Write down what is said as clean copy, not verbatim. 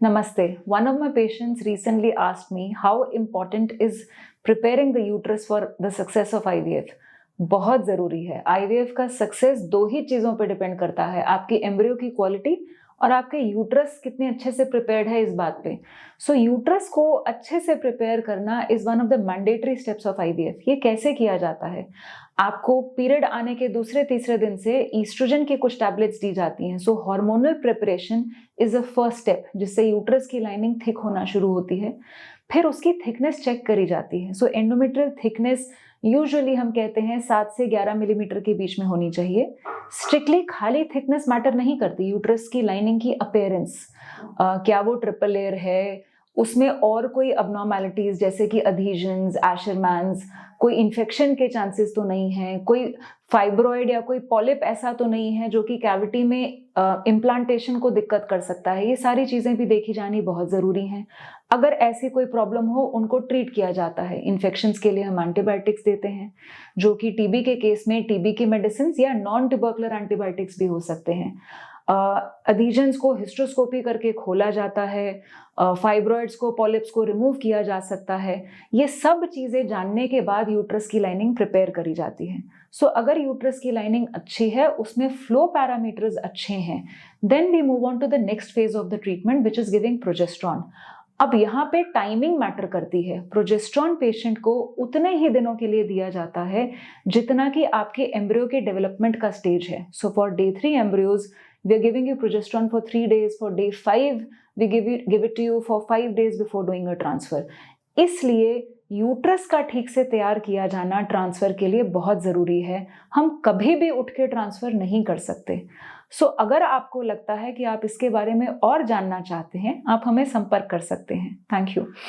Namaste. One of my patients recently asked me how important is preparing the uterus for the success of IVF. बहुत ज़रूरी है। IVF का success दो ही चीज़ों पे डिपेंड करता है, आपकी एम्ब्रियो की क्वालिटी और आपके यूट्रस कितने अच्छे से प्रिपेयर्ड है इस बात पे। सो यूट्रस को अच्छे से प्रिपेयर करना is one of the mandatory steps of IVF। ये कैसे किया जाता है? आपको पीरियड आने के दूसरे तीसरे दिन से ईस्ट्रोजन की कुछ टैबलेट्स दी जाती हैं। So hormonal preparation is a first step जिससे यूट्रस की लाइनिंग थिक होना शुरू होती है। फिर उसकी थिकनेस चेक करी जाती है। सो एंडोमेट्रियल थिकनेस यूजुअली हम कहते हैं 7 से 11 मिलीमीटर के बीच में होनी चाहिए। स्ट्रिक्टली खाली थिकनेस मैटर नहीं करती, यूट्रस की लाइनिंग की अपीयरेंस, क्या वो ट्रिपल लेयर है, उसमें और कोई अबनॉर्मैलिटीज जैसे कि अधीजन्स, एशरमैन्स, कोई इन्फेक्शन के चांसेस तो नहीं है, कोई फाइब्रॉइड या कोई पॉलिप ऐसा तो नहीं है जो कि कैविटी में इम्प्लांटेशन को दिक्कत कर सकता है। ये सारी चीज़ें भी देखी जानी बहुत ज़रूरी हैं। अगर ऐसी कोई प्रॉब्लम हो उनको ट्रीट किया जाता है। इन्फेक्शंस के लिए हम एंटीबायोटिक्स देते हैं, जो कि टीबी के केस में टीबी की मेडिसिन या नॉन ट्यूबरकुलर एंटीबायोटिक्स भी हो सकते हैं। अधीजन्स को हिस्ट्रोस्कोपी करके खोला जाता है, फाइब्रॉइड्स को, पॉलिप्स को रिमूव किया जा सकता है। ये सब चीज़ें जानने के बाद यूट्रस की लाइनिंग प्रिपेयर करी जाती है। सो अगर यूट्रस की लाइनिंग अच्छी है, उसमें फ्लो पैरामीटर्स अच्छे हैं, then we move on to the next phase of the treatment which is giving progesterone. अब यहाँ पे टाइमिंग मैटर करती है। प्रोजेस्ट्रॉन पेशेंट को उतने ही दिनों के लिए दिया जाता है जितना कि आपके एम्ब्रियो के डेवलपमेंट का स्टेज है। So for day 3 embryos we are giving you progesterone for 3 days. For day 5 we give it to you for 5 days before doing a transfer. इसलिए यूट्रस का ठीक से तैयार किया जाना ट्रांसफर के लिए बहुत ज़रूरी है। हम कभी भी उठ के ट्रांसफ़र नहीं कर सकते। सो अगर आपको लगता है कि आप इसके बारे में और जानना चाहते हैं, आप हमें संपर्क कर सकते हैं। Thank you.